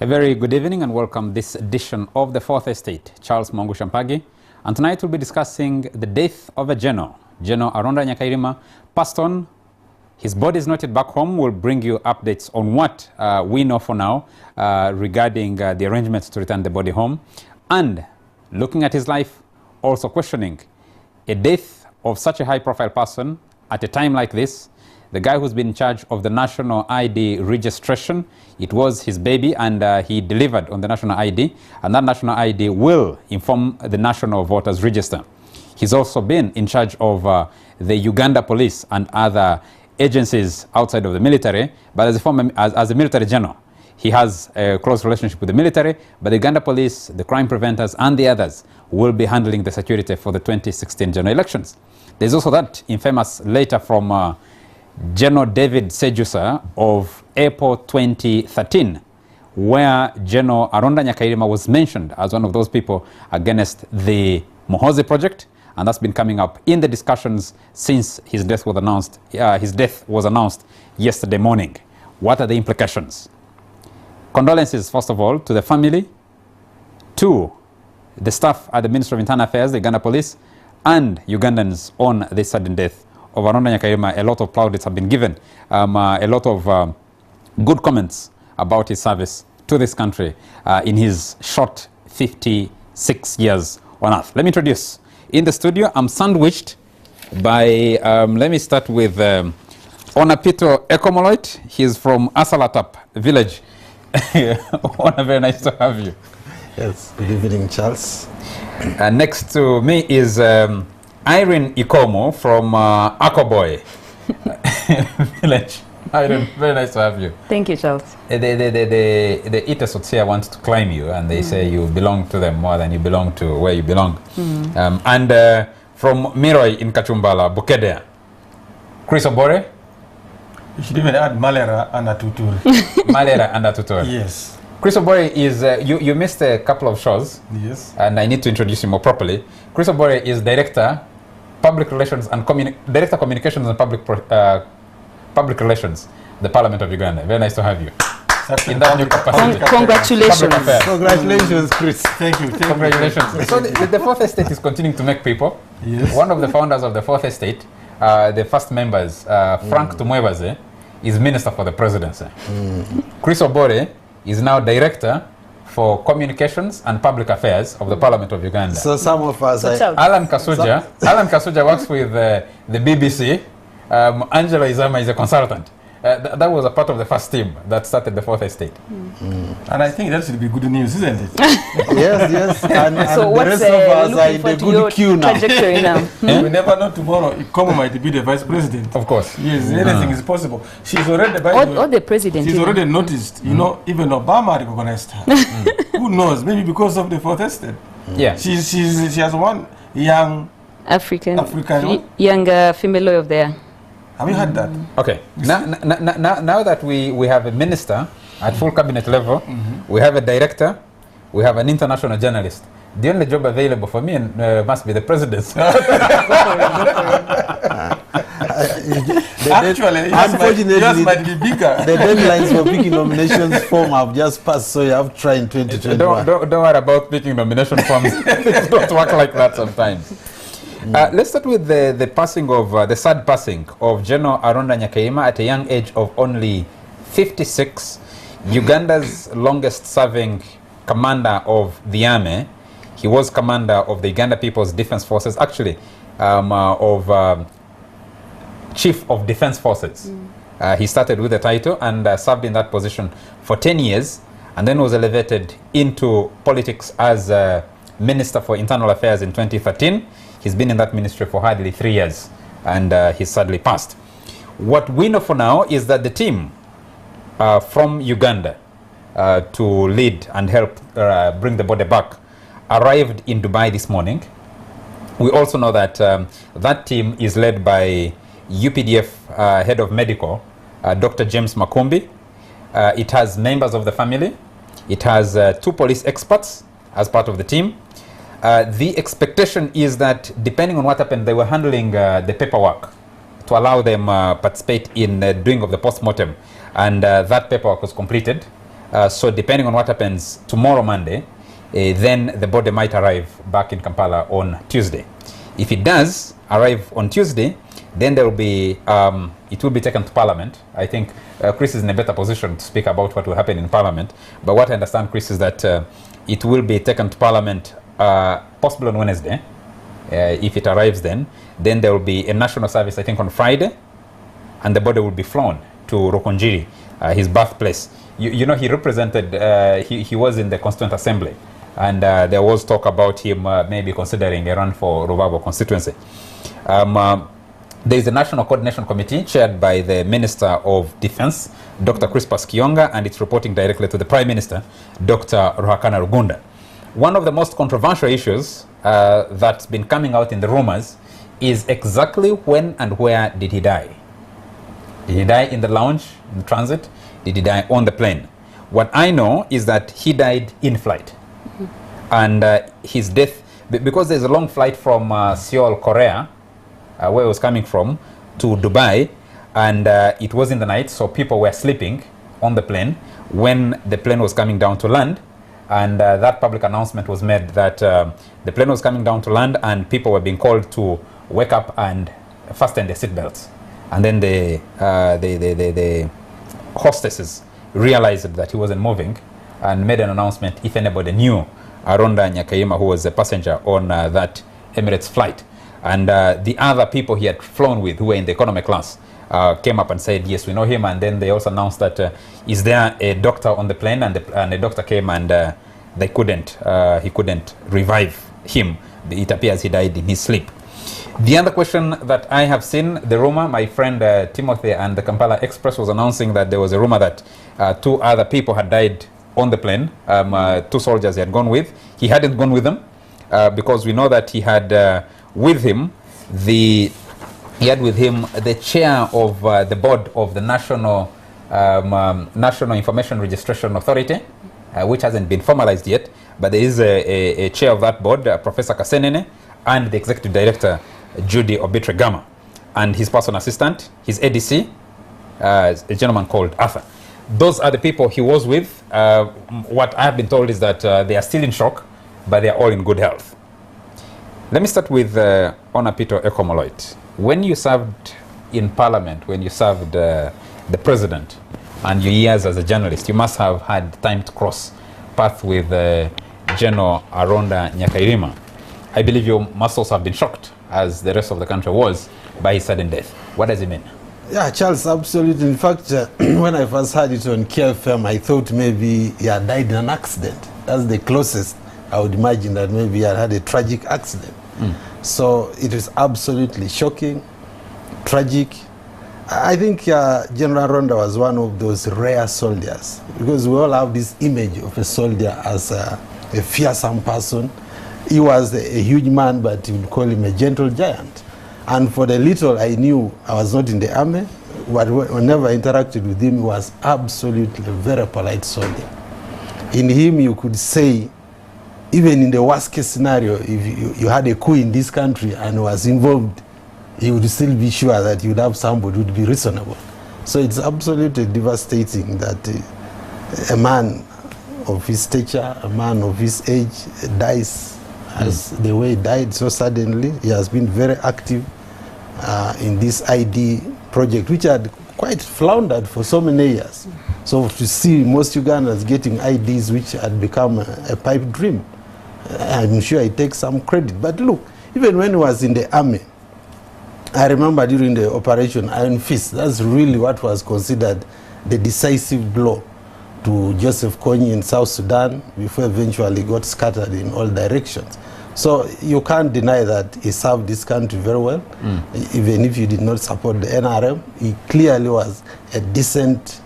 A very good evening and welcome this edition of the Fourth Estate. Charles Mongu Shampagi, and tonight we'll be discussing the death of a General Aronda Nyakairima, passed on. His body is not yet back home. We'll bring you updates on what we know for now regarding the arrangements to return the body home, and looking at his life, also questioning a death of such a high-profile person at a time like this. The guy who's been in charge of the national ID registration, it was his baby, and he delivered on the national ID, and that national ID will inform the National Voters Register. He's also been in charge of the Uganda police and other agencies outside of the military, but as a military general, he has a close relationship with the military, but the Uganda police, the crime preventers, and the others will be handling the security for the 2016 general elections. There's also that infamous letter from General David Sejusa of April 2013, where General Aronda Nyakairima was mentioned as one of those people against the Muhoozi project, and that's been coming up in the discussions since his death was announced. Yesterday morning. What are the implications? Condolences, first of all, to the family, to the staff at the Ministry of Internal Affairs, the Uganda Police, and Ugandans on this sudden death of Aronda Nyakairima. A lot of plaudits have been given, a lot of good comments about his service to this country in his short 56 years on earth. Let me introduce. In the studio, I'm sandwiched by, let me start with Onapito Ekomoloit. He's from Asalatap village. Ona, very nice to have you. Yes, good evening, Charles. Next to me is Irene Ikomo from Akoboy village. Irene, very nice to have you. Thank you, Charles. The Itesots here want to claim you, and they say you belong to them more than you belong to where you belong. And from Miroi in Kachumbala, Bukedea, Chris Obore. You should even add Malera and Atutur. Malera and Atutur. Yes. Chris Obore is, you missed a couple of shows. Yes. And I need to introduce him more properly. Chris Obore is Director, Public Relations and Director Communications and Public Relations, the Parliament of Uganda. Very nice to have you. In that new capacity. Congratulations. Congratulations, Chris. Thank you. Congratulations. So the Fourth Estate is continuing to make people. Yes. One of the founders of the Fourth Estate, the first members, Frank Tumwebaze, is Minister for the Presidency. Chris Obore is now Director for Communications and Public Affairs of the Parliament of Uganda. So some of us... Alan Kasuja works with the BBC. Angela Izama is a consultant. That was a part of the first team that started the Fourth Estate. And I think that should be good news, isn't it? Yes. And so the rest of us are in the good queue now. We never know tomorrow. Ikomo might be the vice president. Of course. Yes, anything is possible. She's already... Or the president. She's already noticed. You know, even Obama recognized her. Who knows? Maybe because of the Fourth Estate. Yeah. She has one young... African young female lawyer of there. Have you heard that? Okay. Now that we have a minister at full cabinet level, we have a director, we have an international journalist. The only job available for me must be the presidency. Actually, unfortunately, yours might be bigger. The deadlines for picking nominations form have just passed, so you have to try in 2021. Don't worry about picking nomination forms. It don't work like that sometimes. Let's start with the passing of the sad passing of General Aronda Nyakairima at a young age of only 56. Uganda's longest-serving commander of the army. He was commander of the Uganda People's Defense Forces, actually, Chief of Defense Forces. He started with the title and served in that position for 10 years, and then was elevated into politics as Minister for Internal Affairs in 2013. He's been in that ministry for hardly 3 years, and he's sadly passed. What we know for now is that the team from Uganda to lead and help bring the body back arrived in Dubai this morning. We also know that that team is led by UPDF head of medical, Dr. James Makumbi. It has members of the family. It has 2 police experts as part of the team. The expectation is that depending on what happened, they were handling the paperwork to allow them participate in doing of the post-mortem, and that paperwork was completed. So depending on what happens tomorrow, Monday, then the body might arrive back in Kampala on Tuesday. If it does arrive on Tuesday, then there will be, it will be taken to Parliament. I think Chris is in a better position to speak about what will happen in Parliament. But what I understand, Chris, is that it will be taken to Parliament possibly on Wednesday. If it arrives then there will be a national service, I think, on Friday, and the body will be flown to Rokonjiri, his birthplace. You know, he represented, he was in the Constituent Assembly, and there was talk about him maybe considering a run for Rubavu constituency. There is a National Coordination Committee chaired by the Minister of Defense, Dr. Crispus Kionga, and it's reporting directly to the Prime Minister, Dr. Ruhakana Rugunda. One of the most controversial issues that's been coming out in the rumors is exactly when and where did he die? Did he die in the lounge, in transit? Did he die on the plane? What I know is that he died in flight. And his death, because there's a long flight from Seoul, Korea, where he was coming from, to Dubai, and it was in the night, so people were sleeping on the plane when the plane was coming down to land. And that public announcement was made that the plane was coming down to land and people were being called to wake up and fasten their seatbelts. And then the hostesses realized that he wasn't moving and made an announcement if anybody knew Aronda Nyakairima, who was a passenger on that Emirates flight. And the other people he had flown with, who were in the economy class, came up and said, yes, we know him. And then they also announced that is there a doctor on the plane, and the doctor came, and he couldn't revive him. It appears he died in his sleep. The other question that I have seen, the rumor, my friend Timothy and the Kampala Express was announcing that there was a rumor that 2 other people had died on the plane, 2 soldiers he had gone with. He hadn't gone with them because we know that he had with him the chair of the board of the National Information Registration Authority, which hasn't been formalized yet, but there is a chair of that board, Professor Kasenene, and the executive director, Judy Obitregama, and his personal assistant, his ADC, a gentleman called Arthur. Those are the people he was with. What I have been told is that they are still in shock, but they are all in good health. Let me start with Honour Peter Ekomoloit. When you served in Parliament, when you served the President, and your years as a journalist, you must have had time to cross path with General Aronda Nyakairima. I believe you must also have been shocked, as the rest of the country was, by his sudden death. What does it mean? Yeah, Charles, absolutely. In fact, when I first heard it on KFM, I thought maybe he had died in an accident. That's the closest I would imagine, that maybe he had a tragic accident. So it was absolutely shocking, tragic. I think General Aronda was one of those rare soldiers, because we all have this image of a soldier as a fearsome person. He was a huge man, but you would call him a gentle giant. And for the little I knew, I was not in the army, but whenever I interacted with him, he was absolutely a very polite soldier. In him, you could say, even in the worst case scenario, if you had a coup in this country and was involved, you would still be sure that you would have somebody who would be reasonable. So it's absolutely devastating that a man of his stature, a man of his age, dies as the way he died so suddenly. He has been very active in this ID project, which had quite floundered for so many years. So to see most Ugandans getting IDs, which had become a pipe dream, I'm sure he takes some credit. But look, even when he was in the army, I remember during the Operation Iron Fist, that's really what was considered the decisive blow to Joseph Kony in South Sudan, before eventually got scattered in all directions. So you can't deny that he served this country very well. Even if you did not support the NRM, he clearly was a decent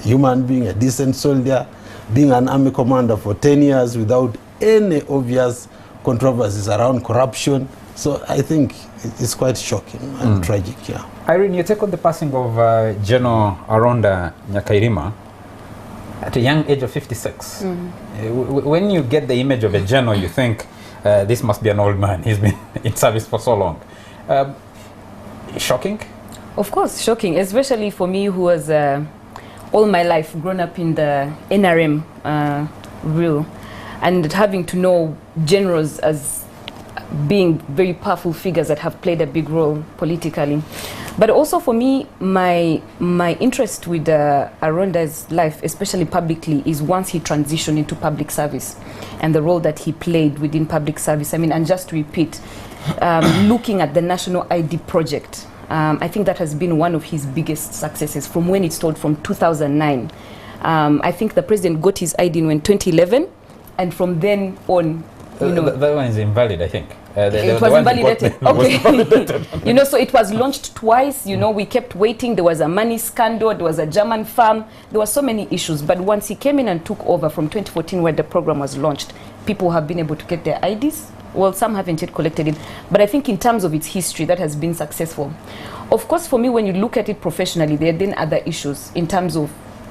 human being, a decent soldier, being an army commander for 10 years without any obvious controversies around corruption. So I think it's quite shocking and tragic, yeah. Irene, you take on the passing of General Aronda Nyakairima at a young age of 56. When you get the image of a general, you think this must be an old man. He's been in service for so long. Shocking? Of course, shocking, especially for me, who was all my life grown up in the NRM rule, and having to know generals as being very powerful figures that have played a big role politically. But also for me, my interest with Aronda's life, especially publicly, is once he transitioned into public service and the role that he played within public service. I mean, and just to repeat, looking at the National ID project, I think that has been one of his biggest successes from when it started from 2009. I think the president got his ID in 2011, and from then on, you know, that one is invalid, I think. It was invalidated. Okay. You know, so it was launched twice. You know, we kept waiting. There was a money scandal. There was a German farm. There were so many issues. But once he came in and took over from 2014, where the program was launched, people have been able to get their IDs. Well, some haven't yet collected it. But I think in terms of its history, that has been successful. Of course, for me, when you look at it professionally, there are then other issues in terms of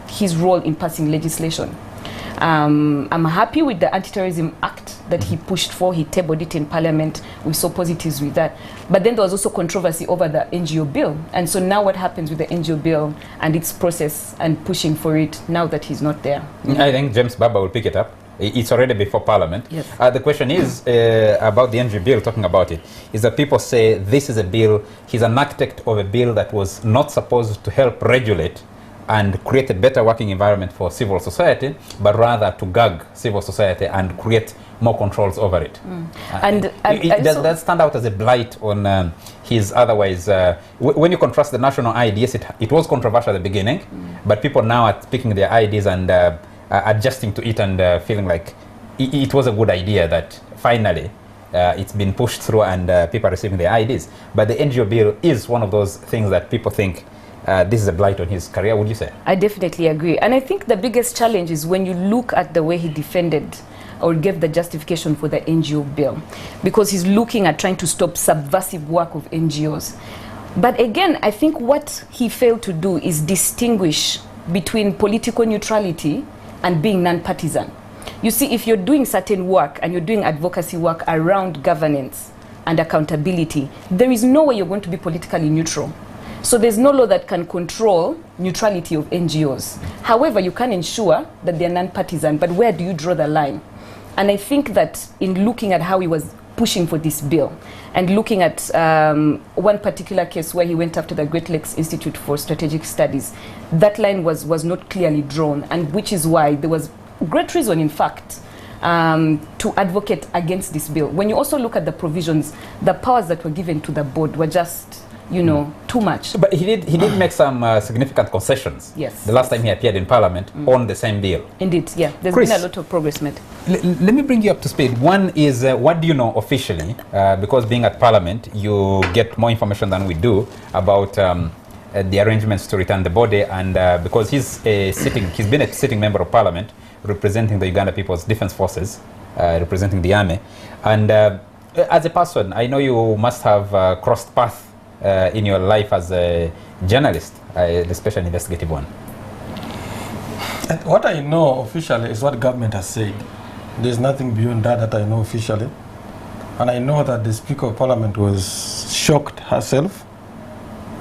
his role in passing legislation. I'm happy with the Anti-Terrorism Act that he pushed for. He tabled it in Parliament. We saw positives with that. But then there was also controversy over the NGO bill. And so now what happens with the NGO bill and its process and pushing for it now that he's not there? I think James Baba will pick it up. It's already before Parliament. Yes. The question is about the NGO bill, talking about it, is that people say this is a bill, he's an architect of a bill that was not supposed to help regulate and create a better working environment for civil society, but rather to gag civil society and create more controls over it. Does that stand out as a blight on his otherwise... when you contrast the national ID, yes, it was controversial at the beginning, but people now are picking their IDs and adjusting to it and feeling like it was a good idea that finally it's been pushed through and people are receiving their IDs. But the NGO bill is one of those things that people think this is a blight on his career, would you say? I definitely agree. And I think the biggest challenge is when you look at the way he defended or gave the justification for the NGO bill, because he's looking at trying to stop subversive work of NGOs. But again, I think what he failed to do is distinguish between political neutrality and being non-partisan. You see, if you're doing certain work and you're doing advocacy work around governance and accountability, there is no way you're going to be politically neutral. So there's no law that can control neutrality of NGOs. However, you can ensure that they're non-partisan, but where do you draw the line? And I think that in looking at how he was pushing for this bill and looking at one particular case where he went after the Great Lakes Institute for Strategic Studies, that line was not clearly drawn, and which is why there was great reason, in fact, to advocate against this bill. When you also look at the provisions, the powers that were given to the board were just, you know, too much. But he did make some significant concessions. Yes. The last time he appeared in Parliament on the same bill. Indeed, yeah. There's Chris, been a lot of progress made. Let me bring you up to speed. One is, what do you know officially? Because being at Parliament, you get more information than we do about the arrangements to return the body, and because he's been a sitting member of Parliament representing the Uganda People's Defence Forces, representing the army. And as a person, I know you must have crossed paths in your life as a journalist, the special investigative one. What I know officially is what government has said. There's nothing beyond that I know officially. And I know that the Speaker of Parliament was shocked herself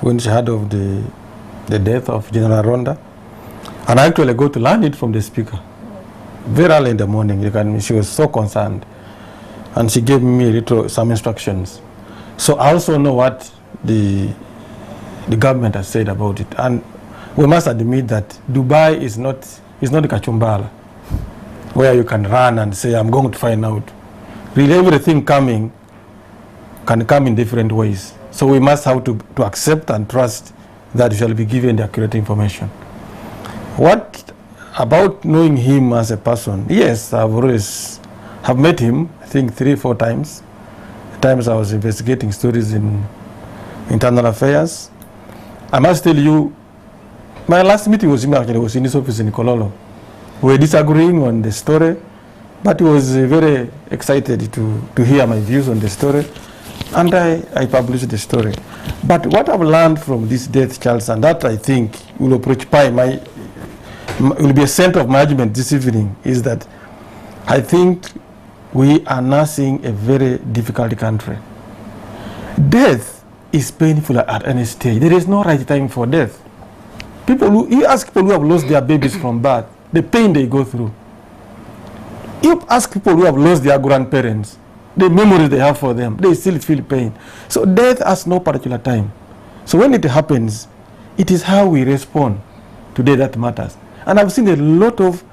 when she heard of the death of General Aronda. And I actually got to learn it from the Speaker. Very early in the morning, she was so concerned. And she gave me some instructions. So I also know what the government has said about it, and we must admit that Dubai is not Kachumbala, where you can run and say, I'm going to find out. Really, everything coming can come in different ways. So we must have to accept and trust that we shall be given the accurate information. What about knowing him as a person? Yes, I've met him, I think 3 or 4 times. The times I was investigating stories in Internal Affairs. I must tell you, my last meeting with him actually was in his office in Kololo. We were disagreeing on the story, but he was very excited to hear my views on the story, and I published the story. But what I've learned from this death, Charles, and that I think will occupy will be a center of management this evening, is that I think we are nursing a very difficult country. Death is painful at any stage. There is no right time for death. You ask people who have lost their babies from birth, the pain they go through. You ask people who have lost their grandparents, the memories they have for them, they still feel pain. So death has no particular time. So when it happens, it is how we respond today that matters. And I've seen a lot of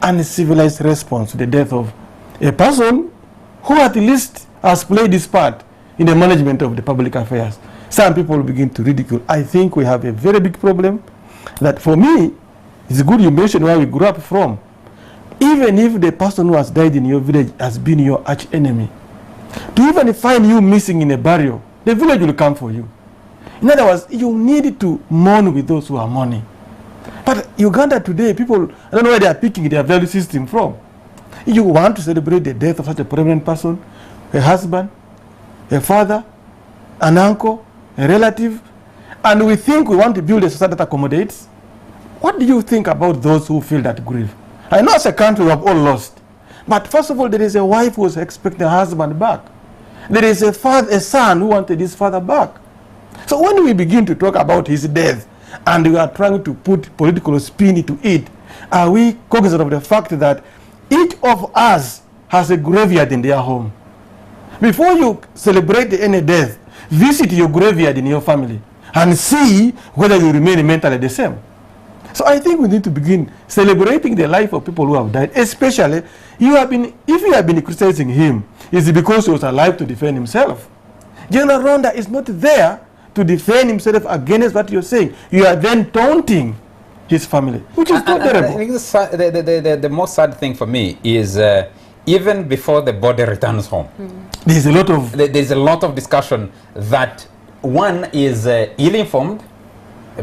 uncivilized response to the death of a person who at least has played his part in the management of the public affairs. Some people begin to ridicule. I think we have a very big problem that for me, it's good you mentioned where we grew up from. Even if the person who has died in your village has been your arch enemy, to even find you missing in a burial, the village will come for you. In other words, you need to mourn with those who are mourning. But Uganda today, people, I don't know where they are picking their value system from. You want to celebrate the death of such a prominent person, a husband, a father, an uncle, a relative, and we think we want to build a society that accommodates. What do you think about those who feel that grief? I know as a country we have all lost. But first of all, there is a wife who was expecting her husband back. There is a son who wanted his father back. So when we begin to talk about his death, and we are trying to put political spin to it, are we cognizant of the fact that each of us has a graveyard in their home? Before you celebrate any death, visit your graveyard in your family and see whether you remain mentally the same. So I think we need to begin celebrating the life of people who have died, especially if you have been criticizing him, is it because he was alive to defend himself? General Ronda is not there to defend himself against what you're saying. You are then taunting his family, which is not terrible. I think the most sad thing for me is even before the body returns home, there's a lot of discussion that one is ill-informed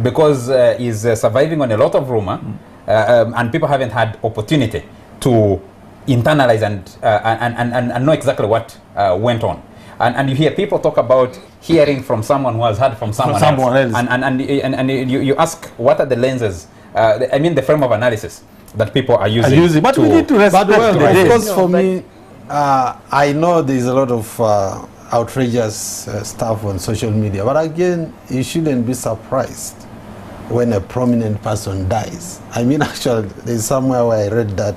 because is surviving on a lot of rumor, and people haven't had opportunity to internalize and know exactly what went on. And you hear people talk about hearing from someone who has heard from someone else. And you ask, what are the lenses, I mean the frame of analysis that people are using. But we need to respect of course, for me, I know there's a lot of outrageous stuff on social media, but again, you shouldn't be surprised when a prominent person dies. I mean, actually, there's somewhere where I read that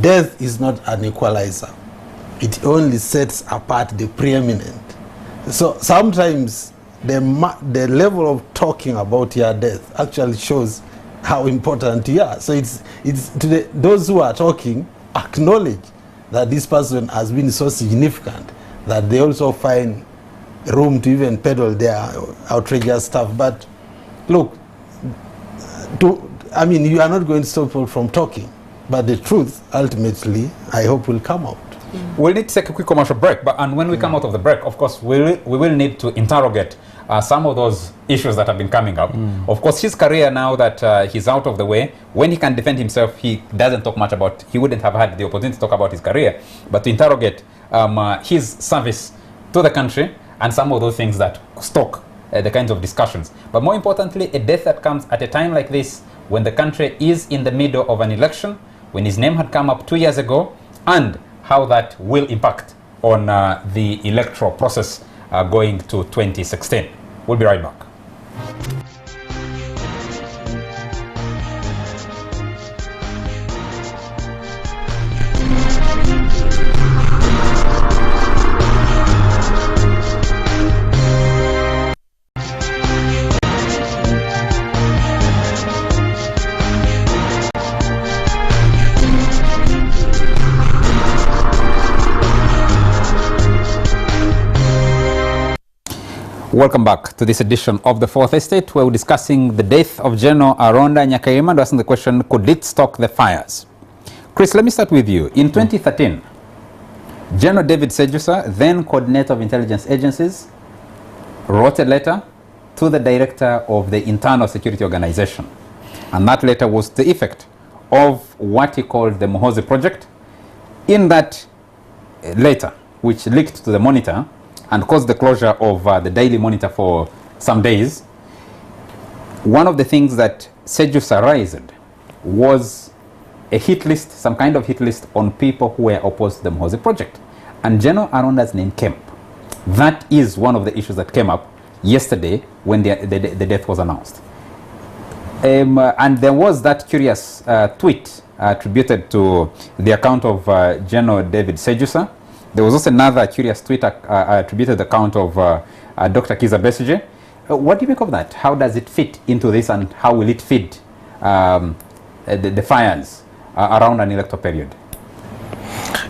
death is not an equalizer. It only sets apart the preeminent. So sometimes the level of talking about your death actually shows how important you are. So it's to those who are talking acknowledge that this person has been so significant that they also find room to even peddle their outrageous stuff. But look, I mean, you are not going to stop people from talking, but the truth ultimately, I hope, will come out. We'll need to take a quick commercial break, and when we come out of the break, of course, we will need to interrogate some of those issues that have been coming up. Of course, his career, now that he's out of the way, when he can defend himself, he doesn't talk much about, he wouldn't have had the opportunity to talk about his career, but to interrogate his service to the country and some of those things that stoke the kinds of discussions. But more importantly, a death that comes at a time like this, when the country is in the middle of an election, when his name had come up 2 years ago, and how that will impact on the electoral process going to 2016. We'll be right back. Welcome back to this edition of The Fourth Estate, where we're discussing the death of General Aronda Nyakairima and asking the question, could it stoke the fires? Chris, let me start with you. In 2013, General David Sejusa, then coordinator of intelligence agencies, wrote a letter to the director of the Internal Security Organization. And that letter was to the effect of what he called the Muhoozi Project. In that letter, which leaked to the Monitor, and caused the closure of the Daily Monitor for some days, one of the things that Sejusa raised was a hit list, some kind of hit list on people who were opposed to the Muhoozi Project. And General Aronda's name came up. That is one of the issues that came up yesterday when the death was announced. And there was that curious tweet attributed to the account of General David Sejusa. There was also another curious tweet attributed to the account of Dr. Kiza Besigye. What do you make of that? How does it fit into this, and how will it feed the fires around an electoral period?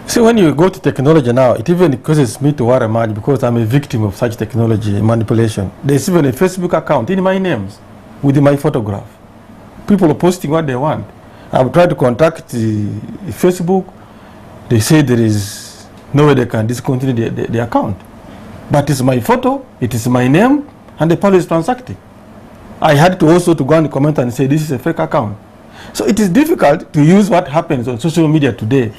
See, when you go to technology now, it even causes me to worry much because I'm a victim of such technology manipulation. There's even a Facebook account in my names with my photograph. People are posting what they want. I've tried to contact Facebook. They say there is no way they can discontinue the account. But it's my photo, it is my name, and the police is transacting. I had to also to go and comment and say this is a fake account. So it is difficult to use what happens on social media today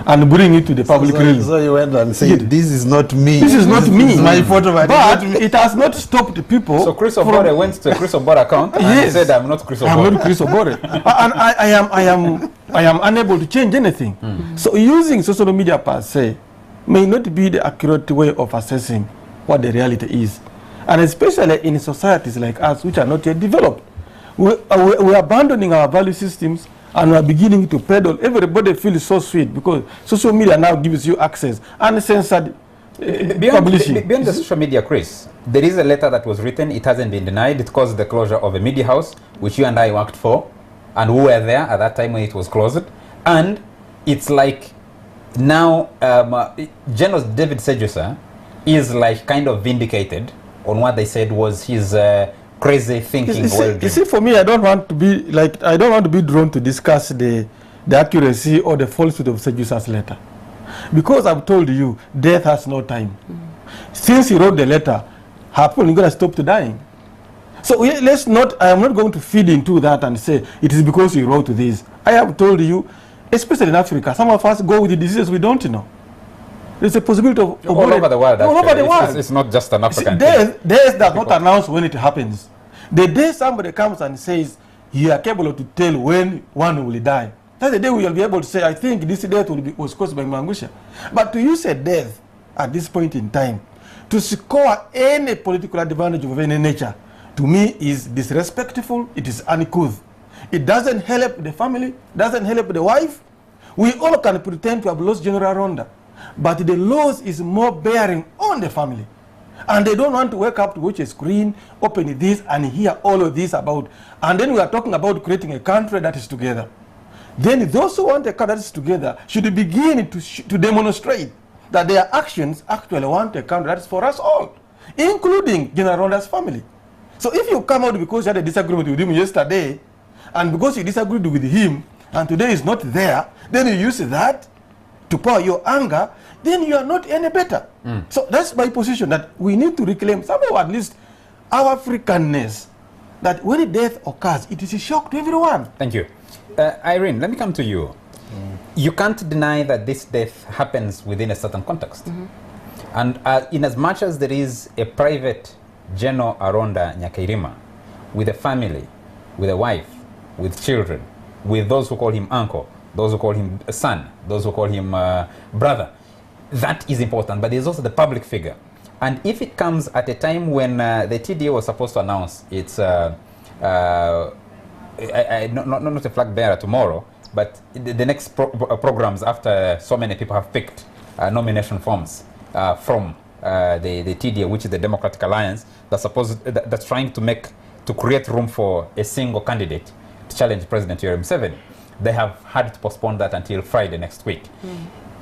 and bring it to the public realm. So you went and said, this is not me. This is not me. This is my photo, but it has not stopped people. So Chris Obore went to a Chris Obore account and he said, I'm not Chris Obore. I'm not Chris Obore. And I am unable to change anything. So using social media per se may not be the accurate way of assessing what the reality is. And especially in societies like us, which are not yet developed. We are abandoning our value systems and we are beginning to peddle. Everybody feels so sweet because social media now gives you access, uncensored publishing. Beyond the social media, Chris, there is a letter that was written. It hasn't been denied. It caused the closure of a media house, which you and I worked for, and we were there at that time when it was closed. And it's like now General David Sejusa is like kind of vindicated on what they said was his crazy thinking. You see, for me, I don't want to be drawn to discuss the accuracy or the falsehood of Sejusa's letter, because I've told you, death has no time. Since he wrote the letter, people are going to stop to dying. So let's not. I am not going to feed into that and say it is because he wrote this. I have told you, especially in Africa, some of us go with the diseases we don't know. There's a possibility of all over the world. All over the world. It's not just an African thing. Death does not announce when it happens. The day somebody comes and says you are capable to tell when one will die, that's the day we will be able to say, I think this death was caused by Mangusha. But to use a death at this point in time to score any political advantage of any nature, to me is disrespectful. It is uncouth. It doesn't help the family, doesn't help the wife. We all can pretend to have lost General Aronda, but the loss is more bearing on the family. And they don't want to wake up to watch a screen, open this and hear all of this about. And then we are talking about creating a country that is together. Then those who want a country that is together should begin to demonstrate that their actions actually want a country that is for us all, including General Aronda's family. So if you come out because you had a disagreement with him yesterday, and because you disagreed with him, and today is not there, then you use that to pour your anger, then you are not any better. So that's my position, that we need to reclaim somehow at least our Africanness, that when a death occurs, it is a shock to everyone. Thank you. Irene, let me come to you. You can't deny that this death happens within a certain context. And in as much as there is a private General Aronda Nyakairima with a family, with a wife, with children, with those who call him uncle, those who call him son, those who call him brother, that is important. But there's also the public figure. And if it comes at a time when the TDA was supposed to announce its, not a flag bearer tomorrow, but the next programs after so many people have picked nomination forms from the TDA, which is the Democratic Alliance, that's trying to create room for a single candidate to challenge President Yoweri Museveni. They have had to postpone that until Friday next week.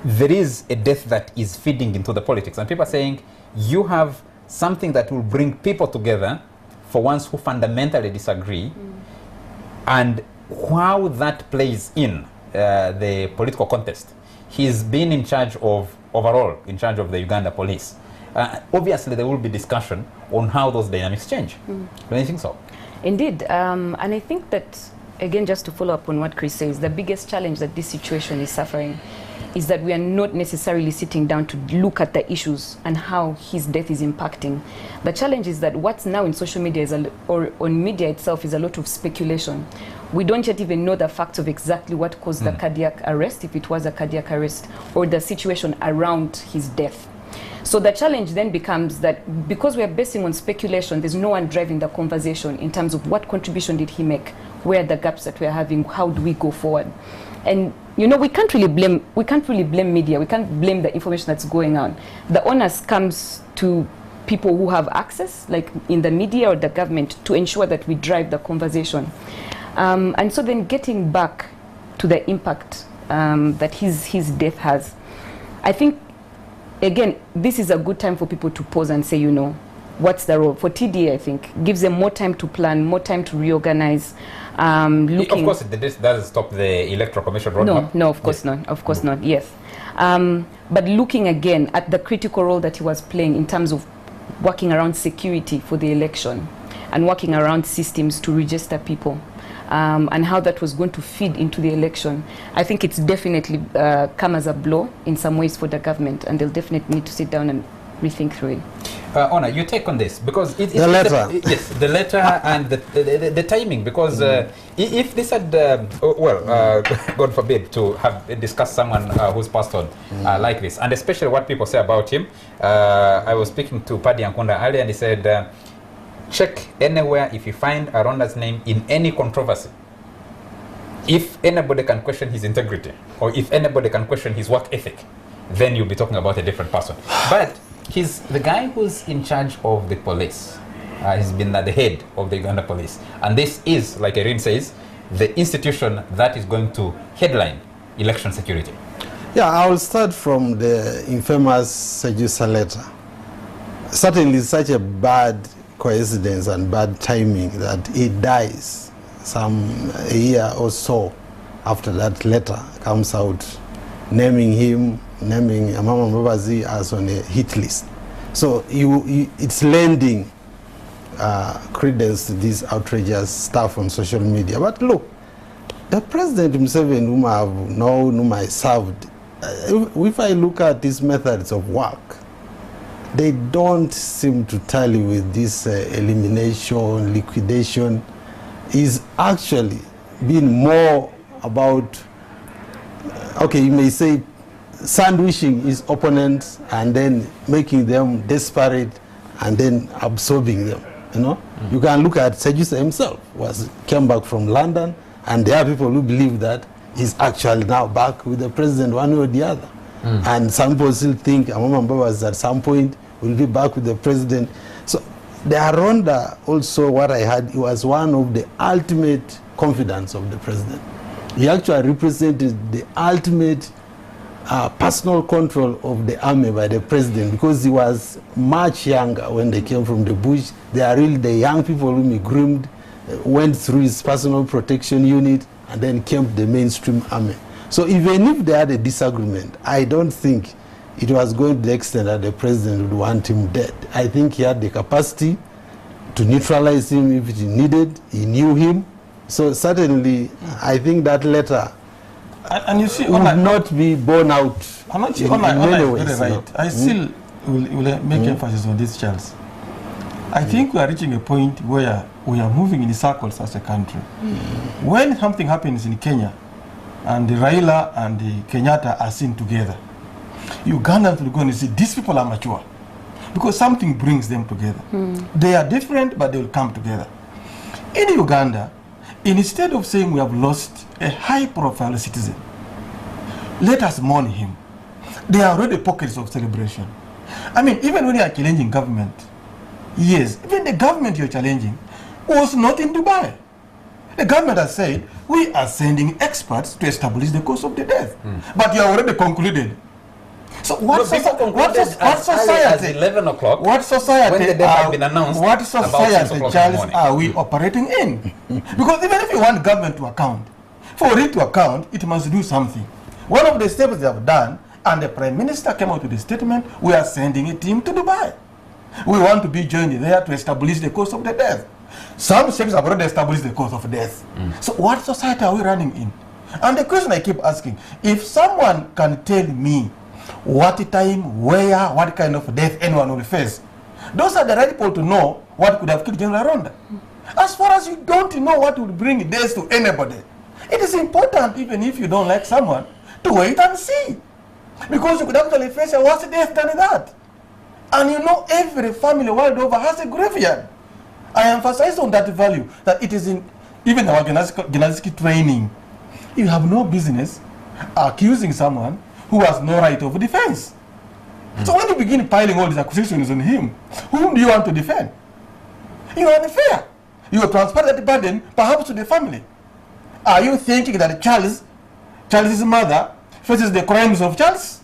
There is a death that is feeding into the politics, and people are saying you have something that will bring people together for ones who fundamentally disagree, and how that plays in the political contest. He's been in charge of, overall, in charge of the Uganda police. Obviously, there will be discussion on how those dynamics change. Don't you think so? Indeed, and I think that, again, just to follow up on what Chris says, the biggest challenge that this situation is suffering is that we are not necessarily sitting down to look at the issues and how his death is impacting. The challenge is that what's now in social media is or on media itself is a lot of speculation. We don't yet even know the facts of exactly what caused the cardiac arrest, if it was a cardiac arrest, or the situation around his death. So the challenge then becomes that because we are basing on speculation, there's no one driving the conversation in terms of what contribution did he make, where are the gaps that we're having, how do we go forward? And you know, we can't really blame media, we can't blame the information that's going on. The onus comes to people who have access, like in the media or the government, to ensure that we drive the conversation. And so then getting back to the impact that his death has, I think, again, this is a good time for people to pause and say, you know, what's the role? For TDA, I think, gives them more time to plan, more time to reorganize. Of course, this doesn't stop the Electoral Commission roadmap. No, of course not. Of course not, yes. But looking again at the critical role that he was playing in terms of working around security for the election and working around systems to register people, and how that was going to feed into the election, I think it's definitely come as a blow in some ways for the government, and they'll definitely need to sit down and rethink through it. Honor, you take on this, because it's the letter. Yes, the letter and the timing, because if this had, God forbid, to have discussed someone who's passed on like this, and especially what people say about him. I was speaking to Paddy Ankunda earlier, and he said, check anywhere if you find Aronda's name in any controversy. If anybody can question his integrity, or if anybody can question his work ethic, then you'll be talking about a different person. But he's the guy who's in charge of the police. He's been at the head of the Uganda police. And this is, like Erin says, the institution that is going to headline election security. Yeah, I will start from the infamous Sejusa letter. Certainly such a bad coincidence and bad timing that he dies a year or so after that letter comes out, naming him, naming Amama Mbabazi as on a hit list. So it's lending credence to this outrageous stuff on social media. But look, the President himself, whom I have known, whom I served, if I look at his methods of work, they don't seem to tally with this elimination, liquidation. Is actually been more about, okay, you may say, sandwiching his opponents and then making them desperate and then absorbing them. You know, you can look at Sejusa himself, came back from London, and there are people who believe that he's actually now back with the president one way or the other. And some people still think Amama Mbabazi at some point will be back with the president. So the Aronda also, what I heard, he was one of the ultimate confidants of the president. He actually represented the ultimate personal control of the army by the president, because he was much younger when they came from the bush. They are really the young people whom he groomed, went through his personal protection unit, and then came to the mainstream army. So even if they had a disagreement, I don't think it was going to the extent that the president would want him dead. I think he had the capacity to neutralize him if he needed. He knew him. So certainly, I think that letter and you see, would not be borne out in many ways. Right. I still will make emphasis on this, Charles. I think we are reaching a point where we are moving in circles as a country. When something happens in Kenya, and the Raila and the Kenyatta are seen together, Ugandans will go and say, these people are mature, because something brings them together. They are different, but they will come together. In Uganda, instead of saying we have lost a high-profile citizen, let us mourn him. There are already pockets of celebration. I mean, even when you are challenging government, yes, even the government you're challenging was not in Dubai. The government has said, we are sending experts to establish the cause of the death. But you have already concluded. So what society, 11 o'clock, what society, when the death had been announced, what society, Charles, are we operating in? Because even if you want government to account, for it to account, it must do something. One of the steps they have done, and the Prime Minister came out with a statement, we are sending a team to Dubai. We want to be joined there to establish the cause of the death. Some states have already established the cause of death. So what society are we running in? And the question I keep asking, if someone can tell me what time, where, what kind of death anyone will face, those are the right people to know what could have killed General Aronda. As far as you don't know what will bring death to anybody, it is important, even if you don't like someone, to wait and see. Because you could actually face a worse death than that. And you know, every family world over has a graveyard. I emphasize on that value, that it is even our genetic training, you have no business accusing someone who has no right of defense. So when you begin piling all these accusations on him, whom do you want to defend? You are unfair. You transfer that burden perhaps to the family. Are you thinking that Charles's mother faces the crimes of Charles?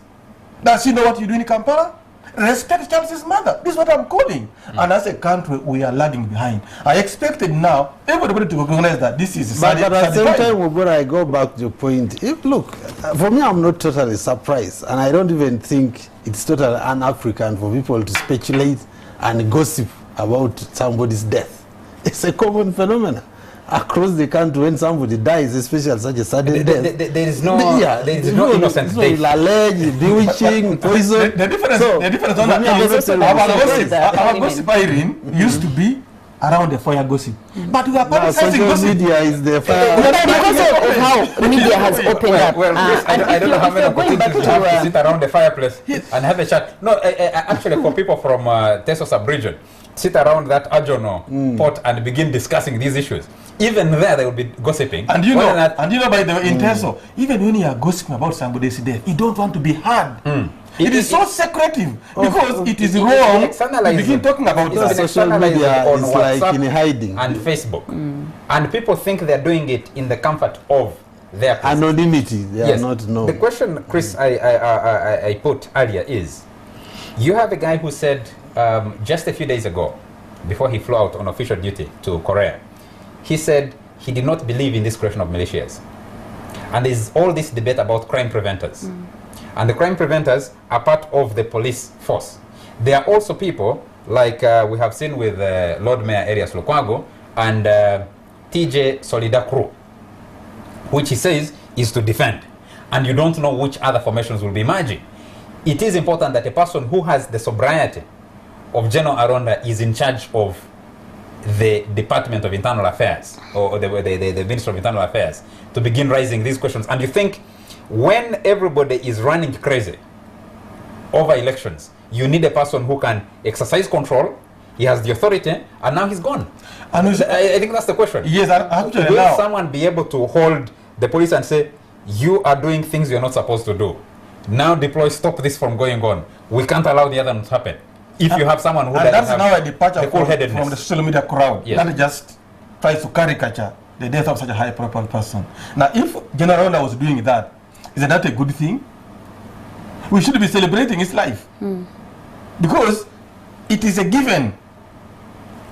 Does she know what you do in Kampala? Respect Charles's mother. This is what I'm calling. And as a country, we are lagging behind. I expected now everybody to recognize that this is but at the same time, when I go back to the point, look, for me, I'm not totally surprised, and I don't even think it's totally un-African for people to speculate and gossip about somebody's death. It's a common phenomenon across the country when somebody dies, especially such a sudden death. There is no innocent death. Alleged bewitching, poison. The difference on our gossip, Irene, used to be around the fire gossip. But we are publicizing gossip. Media is the fire. Because of how media has opened up. Well, I don't know how many opportunities we have to sit around the fireplace and have a chat. No, actually, for people from Teso sub-region, sit around that Ajono pot and begin discussing these issues. Even there, they will be gossiping. And you know, by the way, in Teso, even when you are gossiping about somebody's death, you don't want to be heard. It is so secretive because it is wrong to begin talking about that. Social media on is WhatsApp like in hiding. And Facebook. And people think they're doing it in the comfort of their places. Anonymity, they are not known. The question, Chris, I put earlier is, you have a guy who said just a few days ago, before he flew out on official duty to Korea, he said he did not believe in this creation of militias. And there's all this debate about crime preventers. And the crime preventers are part of the police force. There are also people, like we have seen with Lord Mayor Arias Lukwago and TJ Solida Crew, which he says is to defend. And you don't know which other formations will be emerging. It is important that a person who has the sobriety of General Aronda is in charge of the Department of Internal Affairs, or the Ministry of Internal Affairs, to begin raising these questions. And you think when everybody is running crazy over elections, you need a person who can exercise control. He has the authority, and now he's gone. And I think that's the question. Yes, actually, will someone be able to hold the police and say, you are doing things you're not supposed to do? Now deploy, stop this from going on. We can't allow the other to happen. If you have someone who doesn't that's have now a departure from the social media crowd. Yes. That just tries to caricature the death of such a high-profile person. Now, if General Aronda was doing that, isn't that a good thing? We should be celebrating his life. Because it is a given.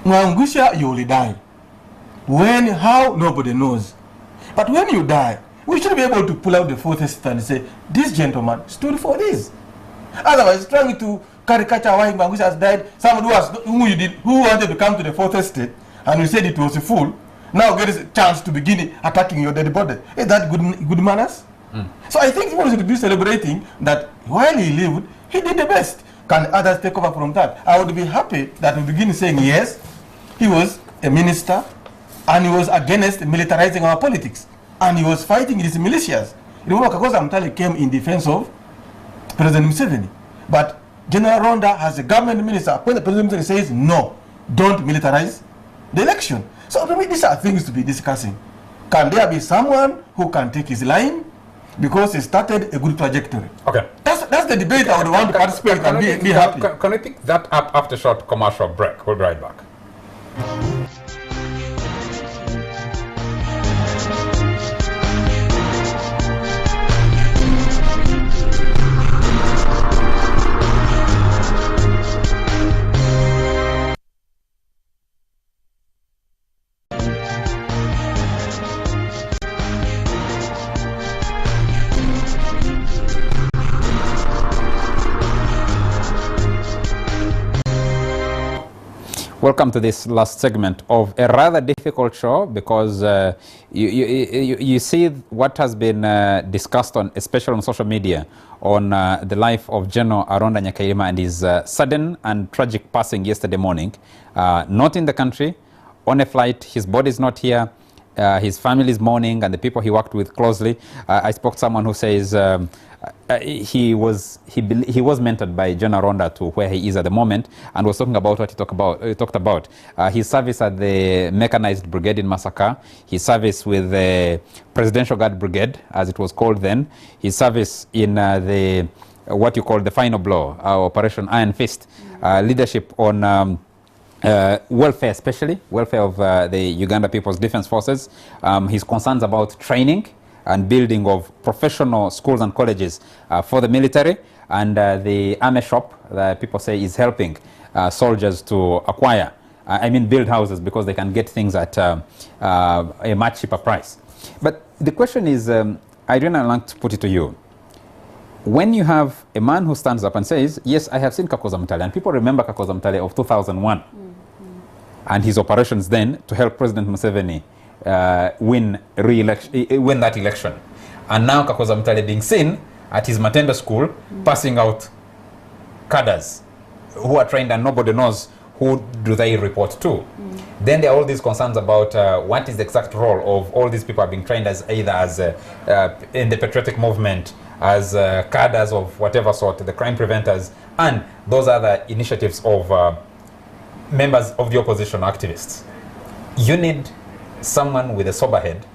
Mwangusha, you will die. When, how, nobody knows. But when you die, we should be able to pull out the fourth estate and say, this gentleman stood for this. Otherwise, trying to caricature why Mwangusha has died, somebody who wanted to come to the fourth estate and you said it was a fool, now gets a chance to begin attacking your dead body. Is that good manners? So I think people should be celebrating that while he lived, he did the best. Can others take over from that? I would be happy that we begin saying, yes, he was a minister and he was against militarizing our politics. And he was fighting these militias. Remember, Kakoza Mutale came in defense of President Museveni. But General Aronda, as a government minister, when the President says, no, don't militarize the election. So to me, these are things to be discussing. Can there be someone who can take his line? Because he started a good trajectory. Okay. That's the debate I would want to participate and be happy. Can we pick that up after a short commercial break? We'll be right back. Welcome to this last segment of a rather difficult show because you see what has been discussed on, especially on social media, on the life of General Aronda Nyakairima and his sudden and tragic passing yesterday morning. Not in the country, on a flight, his body is not here. his family is mourning, and the people he worked with closely. I spoke to someone who says he was mentored by General Aronda to where he is at the moment, and was talking about what he talked about. His service at the Mechanized Brigade in Masaka, his service with the Presidential Guard Brigade, as it was called then, his service in the what you call the final blow, Operation Iron Fist, leadership on welfare, especially welfare of the Uganda People's Defense Forces, his concerns about training and building of professional schools and colleges for the military, and the army shop that people say is helping soldiers to acquire, build houses because they can get things at a much cheaper price. But the question is, Irene, I'd like to put it to you. When you have a man who stands up and says, yes, I have seen Kakoza Mutale, and people remember Kakoza Mutale of 2001, and his operations then to help President Museveni win that election. And now Kakoza Mutale being seen at his Matenda school, passing out cadres who are trained and nobody knows who do they report to. Then there are all these concerns about what is the exact role of all these people being trained as either as in the patriotic movement, as cadres of whatever sort, the crime preventers, and those other initiatives of members of the opposition activists. You need someone with a sober head,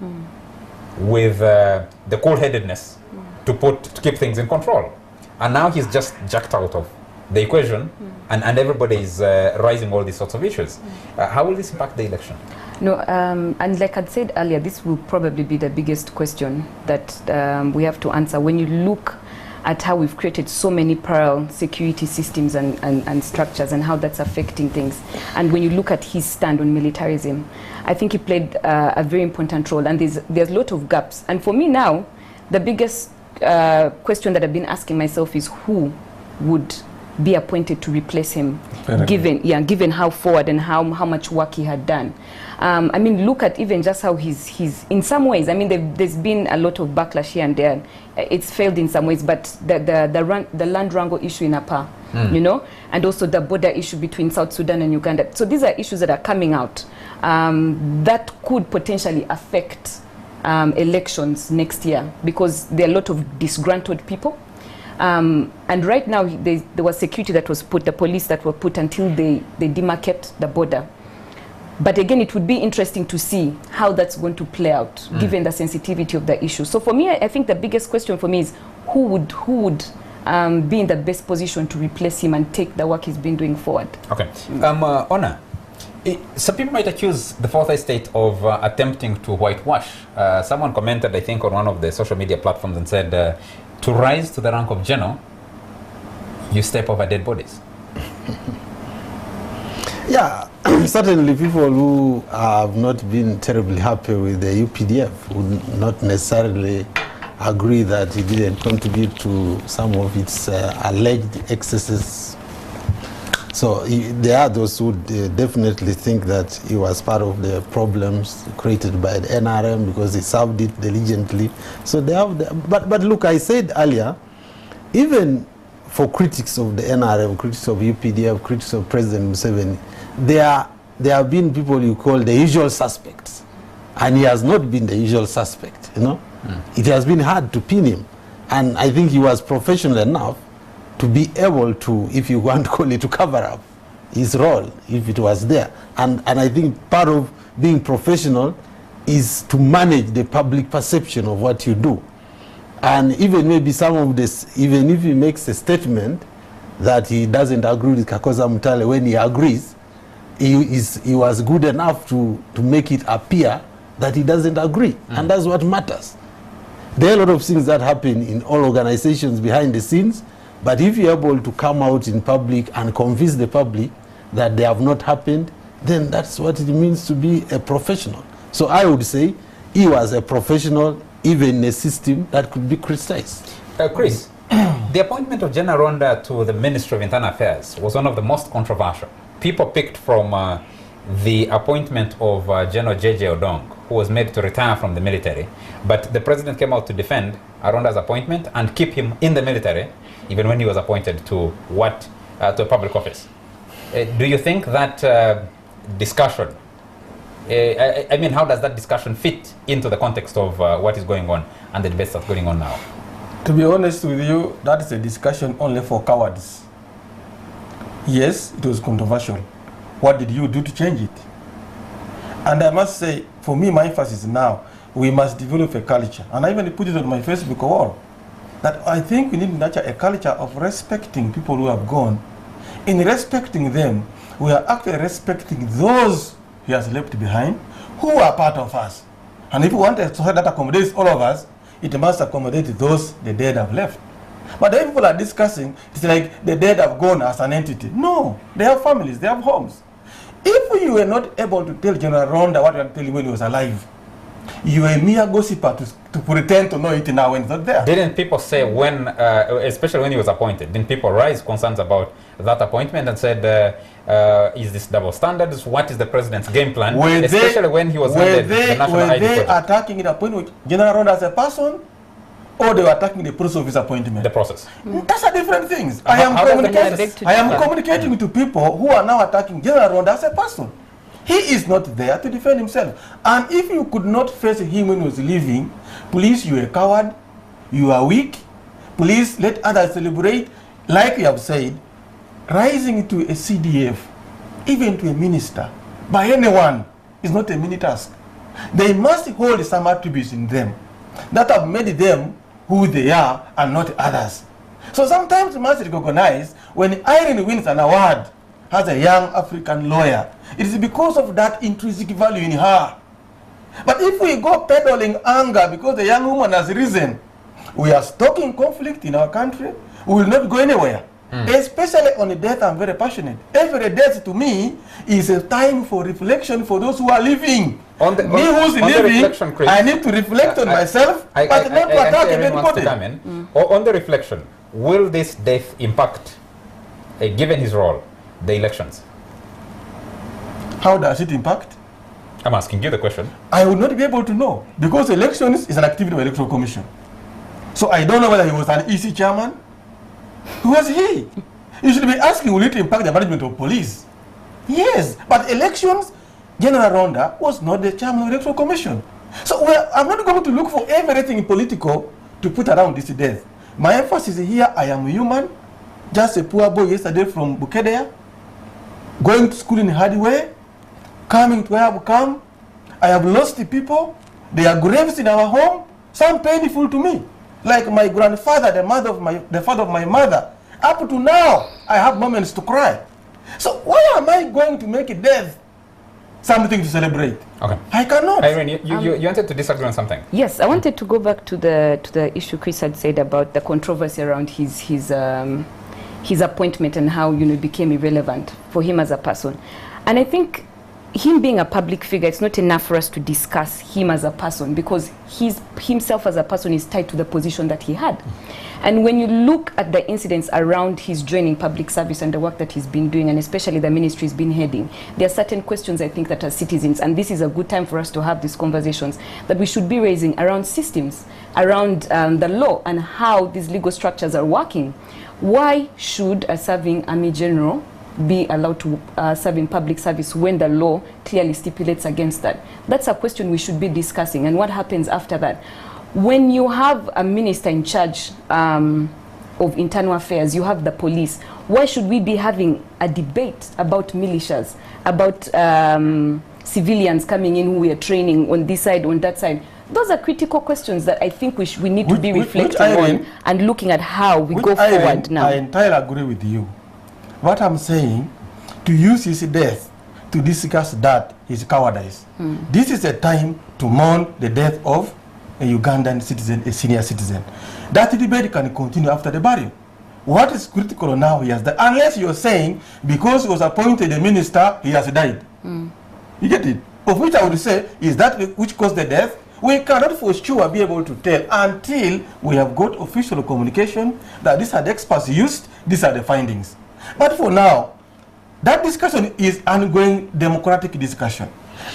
with the cool-headedness to keep things in control. And now he's just jacked out of the equation, and everybody is raising all these sorts of issues. How will this impact the election? No, and like I said earlier, this will probably be the biggest question that we have to answer when you look at how we've created so many parallel security systems and structures, and how that's affecting things. And when you look at his stand on militarism, I think he played a very important role, and there's a lot of gaps. And for me now, the biggest question that I've been asking myself is who would be appointed to replace him, given how forward and how much work he had done. Look at even just how he's in some ways, there's been a lot of backlash here and there. It's failed in some ways, but the land wrangle issue in Apa, and also the border issue between South Sudan and Uganda. So these are issues that are coming out that could potentially affect elections next year, because there are a lot of disgruntled people. And right now, there was security that was put, the police that were put until they demarcate the border. But again, it would be interesting to see how that's going to play out, given the sensitivity of the issue. So for me, I think the biggest question for me is who would be in the best position to replace him and take the work he's been doing forward. Okay. Honor, some people might accuse the Fourth Estate of attempting to whitewash. Someone commented, I think, on one of the social media platforms and said, to rise to the rank of general, you step over dead bodies. Yeah, certainly people who have not been terribly happy with the UPDF would not necessarily agree that he didn't contribute to some of its alleged excesses. So there are those who definitely think that he was part of the problems created by the NRM because he served it diligently. So they have, but look, I said earlier, even for critics of the NRM, critics of UPDF, critics of President Museveni, there have been people you call the usual suspects, and he has not been the usual suspect. It has been hard to pin him, and I think he was professional enough to be able to, if you want to call it, to cover up his role if it was there. And I think part of being professional is to manage the public perception of what you do. And even maybe some of this, even if he makes a statement that he doesn't agree with Kakoza Mutale, when he agrees, he was good enough to make it appear that he doesn't agree. And that's what matters. There are a lot of things that happen in all organizations behind the scenes, but if you're able to come out in public and convince the public that they have not happened, then that's what it means to be a professional. So I would say he was a professional, even in a system that could be criticized. Chris, the appointment of General Aronda to the Ministry of Internal Affairs was one of the most controversial. People picked from the appointment of General J.J. Odong, who was made to retire from the military. But the president came out to defend Aronda's appointment and keep him in the military, even when he was appointed to a public office. Do you think that discussion I mean, how does that discussion fit into the context of what is going on and the debates that's going on now? To be honest with you, that is a discussion only for cowards. Yes, it was controversial. What did you do to change it? And I must say, for me, my emphasis now, we must develop a culture. And I even put it on my Facebook wall, that I think we need to nurture a culture of respecting people who have gone. In respecting them, we are actually respecting those he has left behind, who are part of us. And if we want a society that accommodates all of us, it must accommodate those the dead have left. But if people are discussing, it's like the dead have gone as an entity. No, they have families, they have homes. If you were not able to tell General Aronda what you were telling when he was alive, you are a mere gossiper to pretend to know it now when it's not there. Didn't people say when, especially when he was appointed, didn't people raise concerns about that appointment and said, is this double standards? What is the president's game plan? Especially when he was handed the national ID project. Were they attacking the appointment with General Aronda as a person, or they were attacking the process of his appointment? The process. That's a different things. I am communicating to people who are now attacking General Aronda as a person. He is not there to defend himself. And if you could not face him when he was leaving, please, you are a coward, you are weak, please let others celebrate. Like you have said, rising to a CDF, even to a minister, by anyone, is not a mini task. They must hold some attributes in them that have made them who they are and not others. So sometimes we must recognize when Irene wins an award as a young African lawyer, it is because of that intrinsic value in her. But if we go peddling anger because the young woman has risen, we are stoking conflict in our country, we will not go anywhere. Especially on the death, I'm very passionate. Every death to me is a time for reflection for those who are living. Me who's living, I need to reflect on myself, but not to attack anybody. On the reflection, will this death impact, given his role, the elections? How does it impact? I'm asking you the question. I would not be able to know, because elections is an activity of the Electoral Commission. So I don't know whether he was an EC chairman. Who was he? You should be asking, will it impact the management of police? Yes, but elections, General Aronda was not the chairman of the Electoral Commission. So I'm not going to look for everything political to put around this death. My emphasis here, I am human, just a poor boy yesterday from Bukedea, going to school in Hardware, coming to where I've come. I have lost the people. There are graves in our home, some painful to me. Like my grandfather, the father of my mother. Up to now, I have moments to cry. So why am I going to make a death something to celebrate? Okay. I cannot. Irene, you wanted to disagree on something? Yes, I wanted to go back to the issue Chris had said about the controversy around his appointment and how it became irrelevant for him as a person. And I think him being a public figure, it's not enough for us to discuss him as a person, because himself as a person is tied to the position that he had. And when you look at the incidents around his joining public service and the work that he's been doing, and especially the ministry he's been heading, there are certain questions I think that as citizens, and this is a good time for us to have these conversations, that we should be raising around systems, around the law and how these legal structures are working. Why should a serving Army General be allowed to serve in public service when the law clearly stipulates against that? That's a question we should be discussing. And what happens after that? When you have a minister in charge of internal affairs, you have the police. Why should we be having a debate about militias, about civilians coming in who we are training on this side, on that side? Those are critical questions that I think we need to be reflecting on and looking at how we go forward now. I entirely agree with you. What I'm saying, to use his death to discuss that is cowardice. This is a time to mourn the death of a Ugandan citizen, a senior citizen. That debate can continue after the burial. What is critical now, he has died. Unless you're saying, because he was appointed a minister, he has died. You get it? Of which I would say, is that which caused the death? We cannot for sure be able to tell until we have got official communication that these are the experts used, these are the findings. But for now, that discussion is ongoing democratic discussion.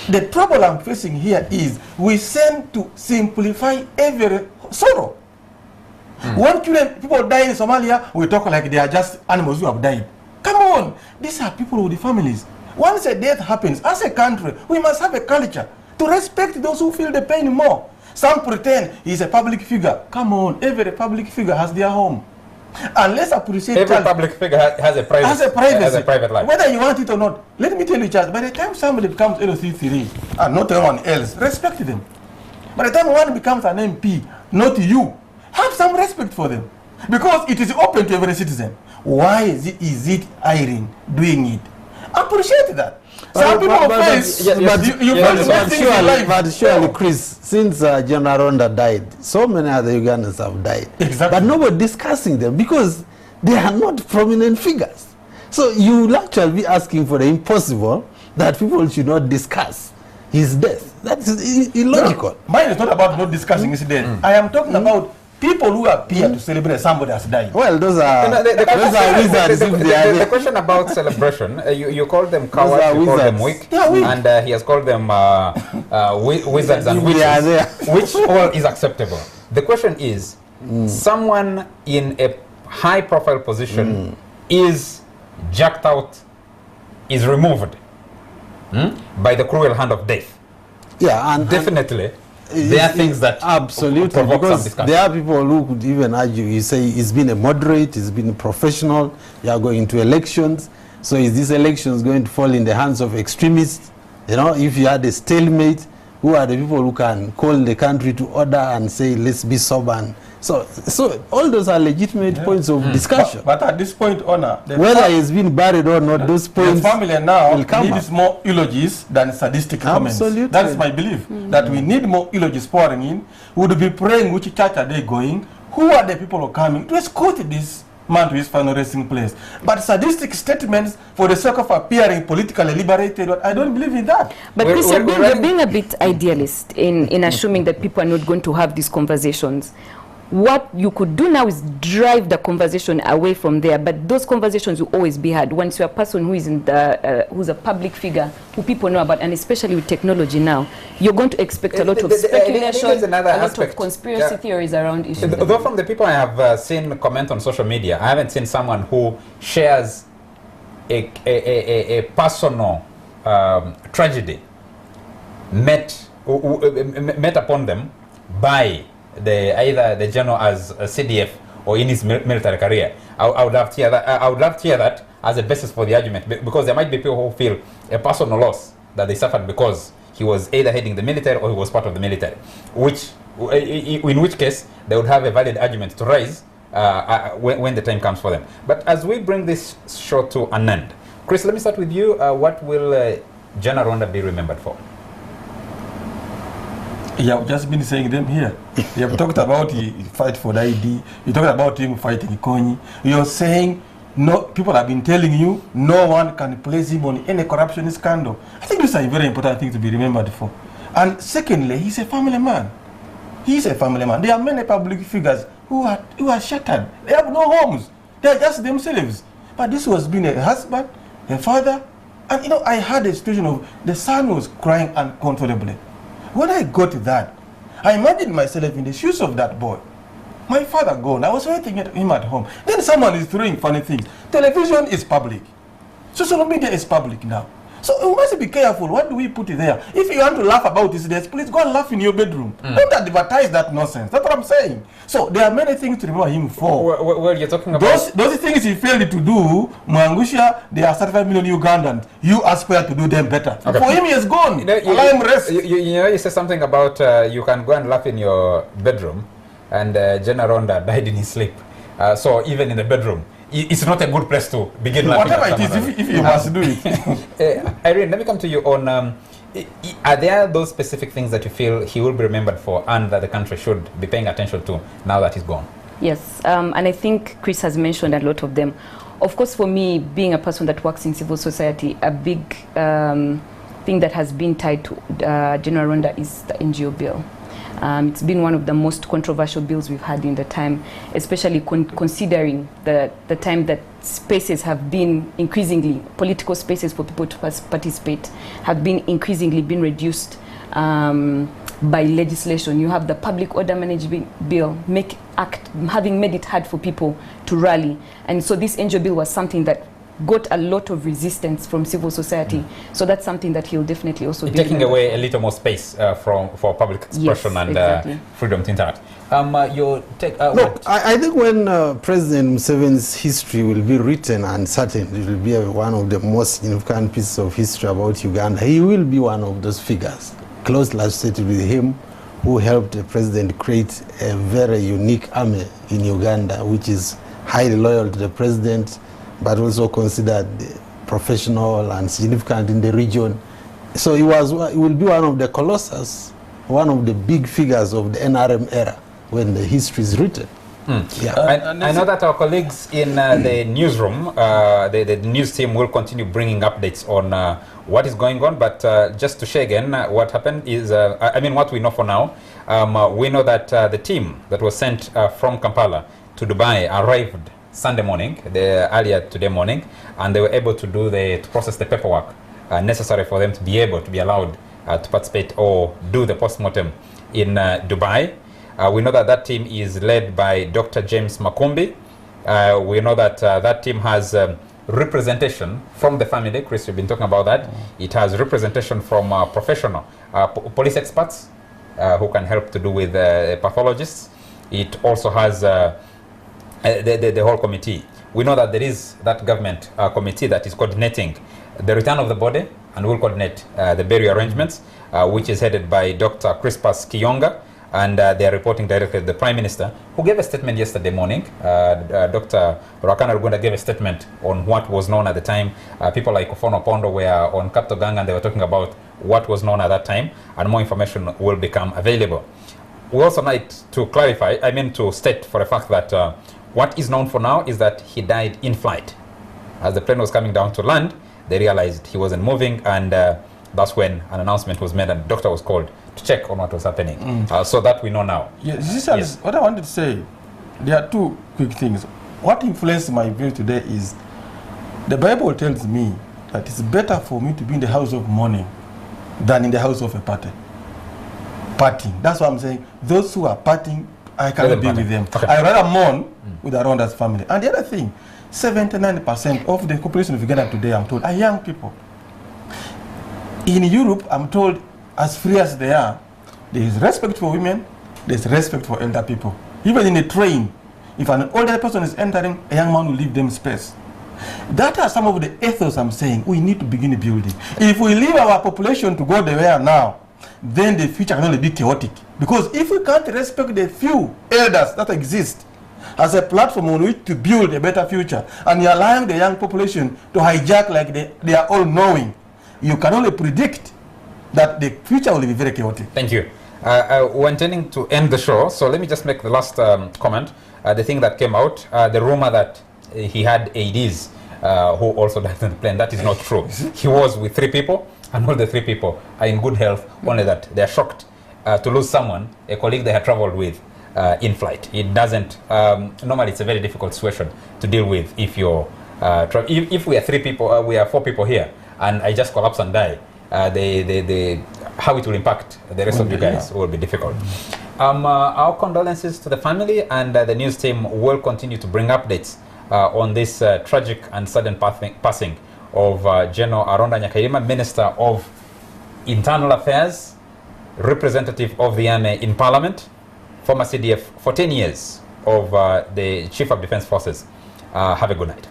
The trouble I'm facing here is we seem to simplify every sorrow. When people die in Somalia, we talk like they are just animals who have died. Come on, these are people with the families. Once a death happens, as a country, we must have a culture to respect those who feel the pain more. Some pretend he's a public figure. Come on, every public figure has their home. And let's appreciate every public figure has a private life. Whether you want it or not. Let me tell you, Charles, by the time somebody becomes LC3 and not anyone else, respect them. By the time one becomes an MP, not you, have some respect for them. Because it is open to every citizen. Why is it Irene doing it? Appreciate that. Some people face, but surely, Chris, since General Aronda died, so many other Ugandans have died. Exactly. But nobody discussing them because they are not prominent figures. So you will actually be asking for the impossible that people should not discuss his death. That is illogical. No, mine is not about not discussing his death. I am talking about people who appear to celebrate somebody has died. Well, those are wizards. The question about celebration, you call them cowards, you call them weak, and he has called them wizards and witches, which all is acceptable. The question is, someone in a high-profile position is jacked out, is removed by the cruel hand of death. Yeah, and definitely. There are things that absolutely, because there are people who could even argue, you say it's been a moderate, it's been a professional, you are going to elections, so is this elections going to fall in the hands of extremists? You know, if you had a stalemate, who are the people who can call the country to order and say, let's be sober? And so all those are legitimate points of discussion. But at this point, Honor, whether he's been buried or not, those points the family now needs more eulogies than sadistic comments. Absolutely. That is my belief, that we need more eulogies pouring in. We would be praying which church are they going, who are the people who are coming to escort this man to his final resting place. But sadistic statements for the sake of appearing politically liberated, I don't believe in that. But Chris, you're being a bit idealist in assuming that people are not going to have these conversations. What you could do now is drive the conversation away from there, but those conversations will always be had. Once you're a person who is in the who's a public figure, who people know about, and especially with technology now, you're going to expect a lot of speculation, a lot of conspiracy theories around issues. Though from the people I have seen comment on social media, I haven't seen someone who shares a personal tragedy met upon them by either the general as a CDF or in his military career. I would love to hear that. I would love to hear that as a basis for the argument, because there might be people who feel a personal loss that they suffered because he was either heading the military or he was part of the military, in which case they would have a valid argument to raise when the time comes for them. But as we bring this show to an end, Chris, let me start with you. What will General Aronda be remembered for? You have just been saying them here. You have talked about the fight for the ID. You talked about him fighting Ikonyi. You're saying no. People have been telling you no one can place him on any corruption scandal. I think these are a very important thing to be remembered for. And secondly, he's a family man. He's a family man. There are many public figures who are shattered. They have no homes. They are just themselves. But this was being a husband, a father, and you know, I had a situation of the son was crying uncontrollably. When I got that, I imagined myself in the shoes of that boy. My father gone. I was waiting at him at home. Then someone is throwing funny things. Television is public. Social media is public now. So we must be careful. What do we put there? If you want to laugh about this, please go and laugh in your bedroom. Don't advertise that nonsense. That's what I'm saying. So there are many things to remember him for. Well, you're talking about those things he failed to do. Mwangusha, there are 35 million Ugandans. You aspire to do them better. Okay. For him, he is gone. Allow him rest. You said something about you can go and laugh in your bedroom, and General Aronda died in his sleep. So even in the bedroom, it's not a good place to begin laughing. Whatever it is, if you must do it. Irene, let me come to you on, are there those specific things that you feel he will be remembered for and that the country should be paying attention to now that he's gone? Yes, and I think Chris has mentioned a lot of them. Of course, for me, being a person that works in civil society, a big thing that has been tied to General Aronda is the NGO bill. It's been one of the most controversial bills we've had in the time, especially considering the time that spaces have been increasingly, political spaces for people to participate have been increasingly been reduced by legislation. You have the Public Order Management Bill having made it hard for people to rally. And so this NGO bill was something that got a lot of resistance from civil society. So that's something that he'll definitely also be taking away a little more space for public expression. Yes, and exactly. Freedom to interact. No, I think when President Museveni's history will be written, and certainly it will be one of the most significant pieces of history about Uganda, he will be one of those figures closely associated with him, who helped the president create a very unique army in Uganda, which is highly loyal to the president, but also considered professional and significant in the region. So he will be one of the colossus, one of the big figures of the NRM era when the history is written. Yeah. I know that our colleagues in the newsroom, the news team, will continue bringing updates on what is going on. But just to share again, what happened is, what we know for now, we know that the team that was sent from Kampala to Dubai arrived Sunday morning, earlier today morning, and they were able to process the paperwork necessary for them to be able to be allowed to participate or do the postmortem in Dubai. We know that that team is led by Dr. James Makumbi. We know that that team has representation from the family. Chris, you've been talking about that. It has representation from professional police experts who can help to do with pathologists. It also has the whole committee. We know that there is that government committee that is coordinating the return of the body and will coordinate the burial arrangements, which is headed by Dr. Crispus Kiyonga, and they are reporting directly to the Prime Minister, who gave a statement yesterday morning. Dr. Rakana Rugunda gave a statement on what was known at the time. People like Kofono Pondo were on Capital Gang, and they were talking about what was known at that time, and more information will become available. We also need to clarify, to state for a fact that what is known for now is that he died in flight. As the plane was coming down to land, they realized he wasn't moving, and that's when an announcement was made and the doctor was called to check on what was happening. So that we know now. Yes. What I wanted to say, there are two quick things. What influenced my view today is the Bible tells me that it's better for me to be in the house of mourning than in the house of a party. Partying. That's what I'm saying. Those who are partying, I cannot be with them. Okay. I rather mourn with Aronda's family. And the other thing, 79% of the population of Uganda today, I'm told, are young people. In Europe, I'm told, as free as they are, there is respect for women, there's respect for elder people. Even in a train, if an older person is entering, a young man will leave them space. That are some of the ethos I'm saying we need to begin building. If we leave our population to go the way now, then the future can only be chaotic. Because if we can't respect the few elders that exist as a platform on which to build a better future, and you're allowing the young population to hijack like they are all knowing, you can only predict that the future will be very chaotic. Thank you. We're intending to end the show, so let me just make the last comment. The thing that came out, the rumor that he had ADs who also died on the plane, that is not true. He was with 3 people, and all the 3 people are in good health, only that they are shocked to lose someone, a colleague they had traveled with in flight. It doesn't, normally it's a very difficult situation to deal with if you're, if we are 3 people, we are 4 people here, and I just collapse and die, how it will impact the rest of you guys will be difficult. Our condolences to the family, and the news team will continue to bring updates on this tragic and sudden passing of General Aronda Nyakairima, Minister of Internal Affairs, representative of the army in Parliament, former CDF for 10 years of the Chief of Defence Forces. Have a good night.